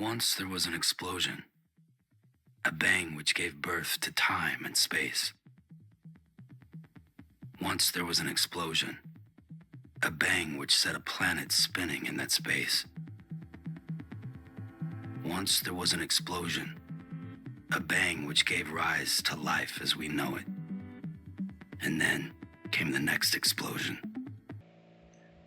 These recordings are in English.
Once there was an explosion, a bang which gave birth to time and space. Once there was an explosion, a bang which set a planet spinning in that space. Once there was an explosion, a bang which gave rise to life as we know it. And then came the next explosion.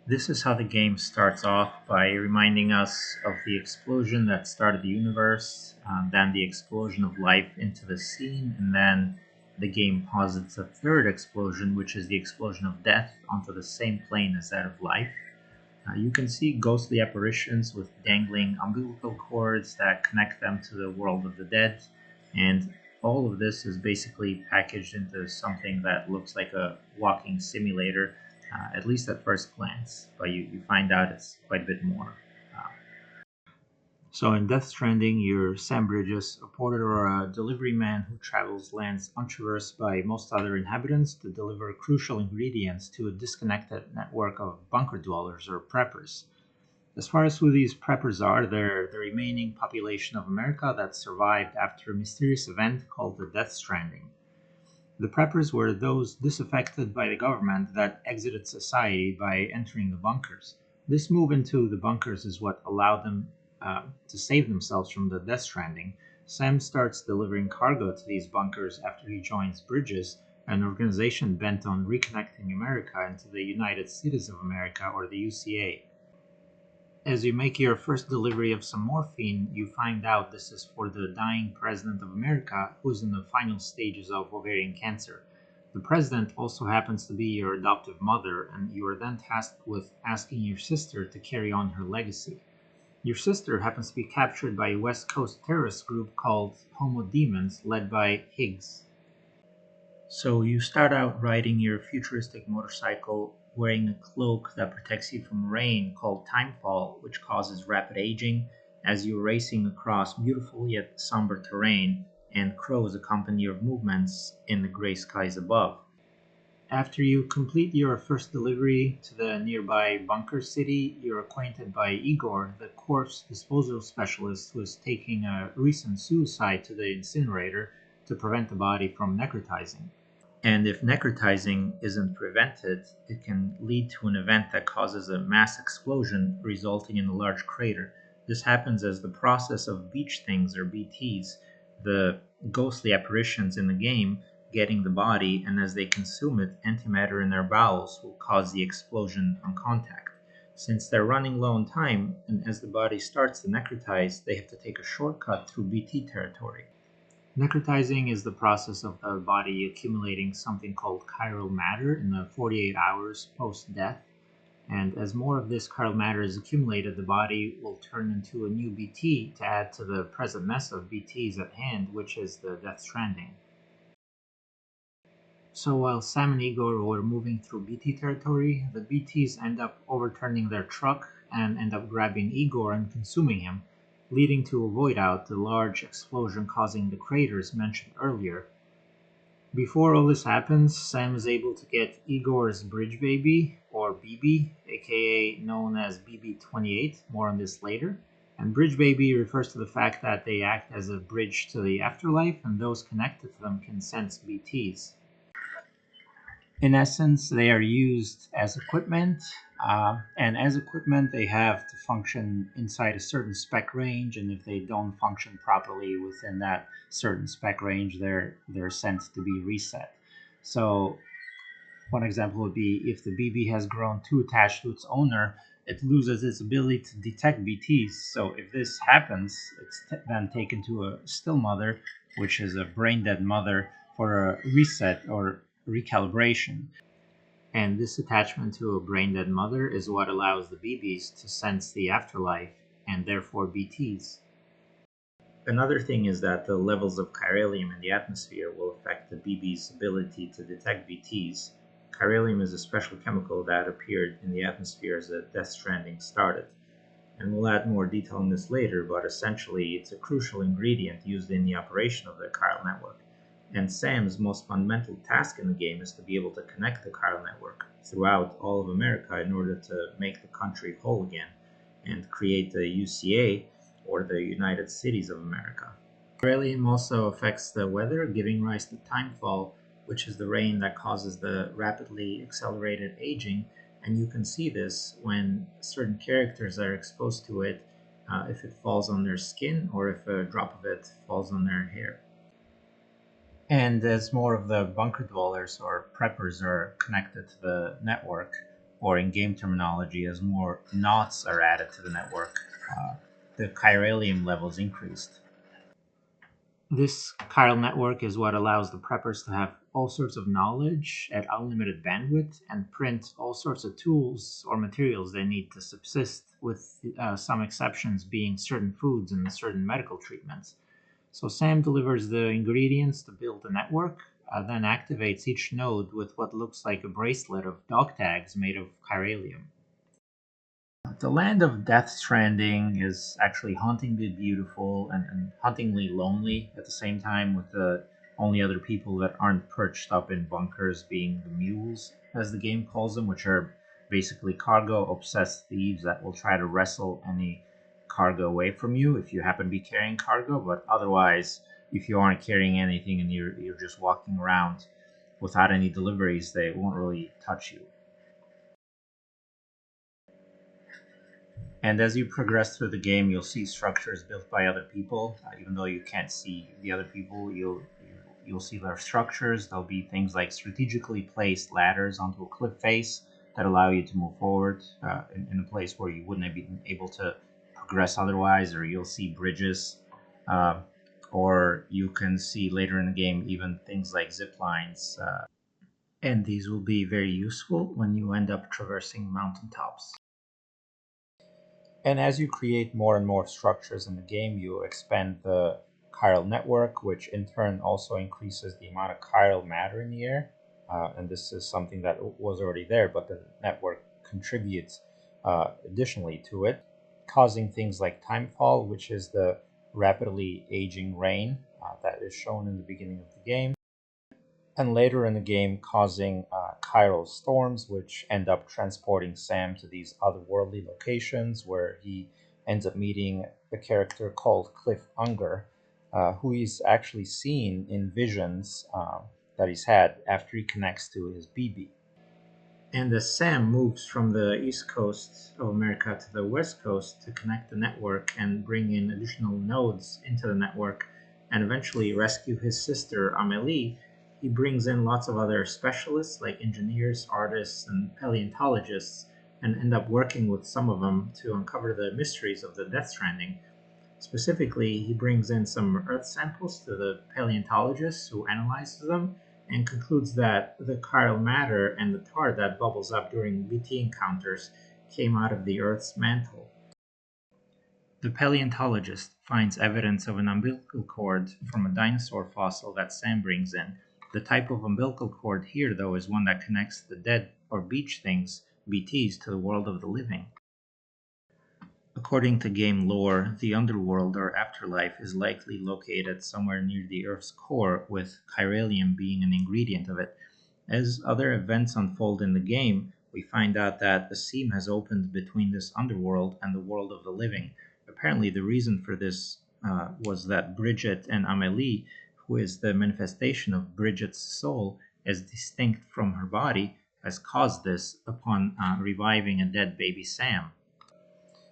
This is how the game starts off, by reminding us of the explosion that started the universe, then the explosion of life into the scene, and then the game posits a third explosion, which is the explosion of death onto the same plane as that of life. You can see ghostly apparitions with dangling umbilical cords that connect them to the world of the dead, and all of this is basically packaged into something that looks like a walking simulator, at least at first glance, but you find out it's quite a bit more. Uh, so in Death Stranding, you're Sam Bridges, a porter or a delivery man who travels lands untraversed by most other inhabitants to deliver crucial ingredients to a disconnected network of bunker dwellers or preppers. As far as who these preppers are, they're the remaining population of America that survived after a mysterious event called the Death Stranding. The preppers were those disaffected by the government that exited society by entering the bunkers. This move into the bunkers is what allowed them to save themselves from the Death Stranding. Sam starts delivering cargo to these bunkers after he joins Bridges, an organization bent on reconnecting America into the United States of America, or the UCA. As you make your first delivery of some morphine, you find out this is for the dying President of America, who's in the final stages of ovarian cancer. The President also happens to be your adoptive mother, and you are then tasked with asking your sister to carry on her legacy. Your sister happens to be captured by a West Coast terrorist group called Homo Demons, led by Higgs. So you start out riding your futuristic motorcycle, wearing a cloak that protects you from rain called timefall, which causes rapid aging, as you're racing across beautiful yet somber terrain, and crows accompany your movements in the gray skies above. After you complete your first delivery to the nearby bunker city, you're acquainted by Igor, the corpse disposal specialist who is taking a recent suicide to the incinerator to prevent the body from necrotizing. And if necrotizing isn't prevented, it can lead to an event that causes a mass explosion, resulting in a large crater. This happens as the process of beach things, or BTs, the ghostly apparitions in the game, getting the body, and as they consume it, antimatter in their bowels will cause the explosion on contact. Since they're running low on time, and as the body starts to necrotize, they have to take a shortcut through BT territory. Necrotizing is the process of the body accumulating something called chiral matter in the 48 hours post death. And as more of this chiral matter is accumulated, the body will turn into a new BT to add to the present mess of BTs at hand, which is the Death Stranding. So while Sam and Igor were moving through BT territory, the BTs end up overturning their truck and end up grabbing Igor and consuming him, leading to a void out, the large explosion causing the craters mentioned earlier. Before all this happens, Sam is able to get Igor's bridge baby, or BB, aka known as BB-28, more on this later. And bridge baby refers to the fact that they act as a bridge to the afterlife, and those connected to them can sense BTs. In essence, they are used as equipment, and as equipment, they have to function inside a certain spec range. And if they don't function properly within that certain spec range, they're sent to be reset. So, one example would be if the BB has grown too attached to its owner, it loses its ability to detect BTs. So, if this happens, it's then taken to a still mother, which is a brain dead mother, for a reset or recalibration. And this attachment to a brain dead mother is what allows the BBs to sense the afterlife and therefore BTs. Another thing is that the levels of chiralium in the atmosphere will affect the BB's ability to detect BTs. Chiralium is a special chemical that appeared in the atmosphere as the Death Stranding started. And we'll add more detail on this later, but essentially it's a crucial ingredient used in the operation of the chiral network. And Sam's most fundamental task in the game is to be able to connect the chiral network throughout all of America in order to make the country whole again and create the UCA, or the United Cities of America. Chiralium also affects the weather, giving rise to timefall, which is the rain that causes the rapidly accelerated aging. And you can see this when certain characters are exposed to it, if it falls on their skin or if a drop of it falls on their hair. And as more of the bunker dwellers or preppers are connected to the network, or in game terminology, as more knots are added to the network, the chiralium levels increased. This chiral network is what allows the preppers to have all sorts of knowledge at unlimited bandwidth and print all sorts of tools or materials they need to subsist, with some exceptions being certain foods and certain medical treatments. So Sam delivers the ingredients to build the network, then activates each node with what looks like a bracelet of dog tags made of chiralium. The land of Death Stranding is actually hauntingly beautiful and hauntingly lonely at the same time, with the only other people that aren't perched up in bunkers being the mules, as the game calls them, which are basically cargo obsessed thieves that will try to wrestle any cargo away from you if you happen to be carrying cargo, but otherwise, if you aren't carrying anything and you're just walking around without any deliveries, they won't really touch you. And as you progress through the game, you'll see structures built by other people. Even though you can't see the other people, you'll see their structures. There'll be things like strategically placed ladders onto a cliff face that allow you to move forward in a place where you wouldn't have been able to progress otherwise. Or you'll see bridges, or you can see later in the game even things like zip lines. And these will be very useful when you end up traversing mountaintops. And as you create more and more structures in the game, you expand the chiral network, which in turn also increases the amount of chiral matter in the air. And this is something that was already there, but the network contributes additionally to it, causing things like timefall, which is the rapidly aging rain that is shown in the beginning of the game, and later in the game causing chiral storms, which end up transporting Sam to these otherworldly locations where he ends up meeting a character called Cliff Unger, who he's actually seen in visions that he's had after he connects to his BB. And as Sam moves from the east coast of America to the west coast to connect the network and bring in additional nodes into the network and eventually rescue his sister Amelie, he brings in lots of other specialists like engineers, artists, and paleontologists, and end up working with some of them to uncover the mysteries of the Death Stranding. Specifically, he brings in some earth samples to the paleontologist who analyzes them and concludes that the chiral matter and the tar that bubbles up during BT encounters came out of the Earth's mantle. The paleontologist finds evidence of an umbilical cord from a dinosaur fossil that Sam brings in. The type of umbilical cord here, though, is one that connects the dead or beach things, BTs, to the world of the living. According to game lore, the underworld or afterlife is likely located somewhere near the Earth's core, with chiralium being an ingredient of it. As other events unfold in the game, we find out that a seam has opened between this underworld and the world of the living. Apparently, the reason for this was that Bridget and Amelie, who is the manifestation of Bridget's soul as distinct from her body, has caused this upon reviving a dead baby Sam.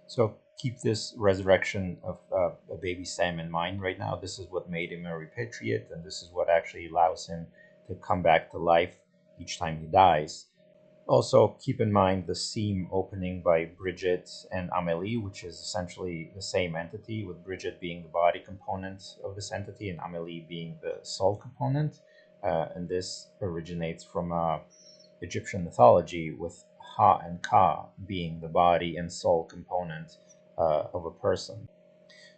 So keep this resurrection of a baby Sam in mind right now. This is what made him a repatriate, and this is what actually allows him to come back to life each time he dies. Also, keep in mind the seam opening by Bridget and Amelie, which is essentially the same entity, with Bridget being the body component of this entity and Amelie being the soul component. And this originates from Egyptian mythology, with Ha and Ka being the body and soul component of a person.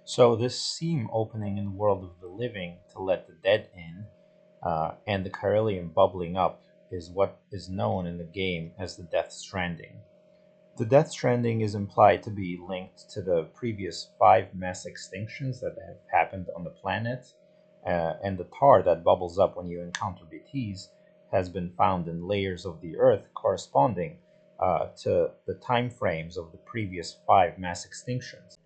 So, this seam opening in the world of the living to let the dead in, and the chiralium bubbling up, is what is known in the game as the Death Stranding. The Death Stranding is implied to be linked to the previous 5 mass extinctions that have happened on the planet, and the tar that bubbles up when you encounter BTs has been found in layers of the Earth corresponding to the time frames of the previous 5 mass extinctions.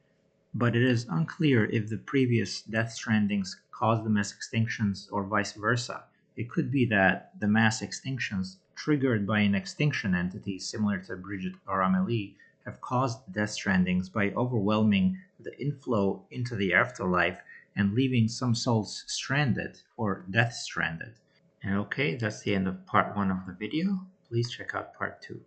but it is unclear if the previous Death Strandings caused the mass extinctions or vice versa. It could be that the mass extinctions, triggered by an extinction entity similar to Bridget or Amelie, have caused Death Strandings by overwhelming the inflow into the afterlife and leaving some souls stranded or death stranded. And okay, that's the end of part 1 of the video. Please check out part 2.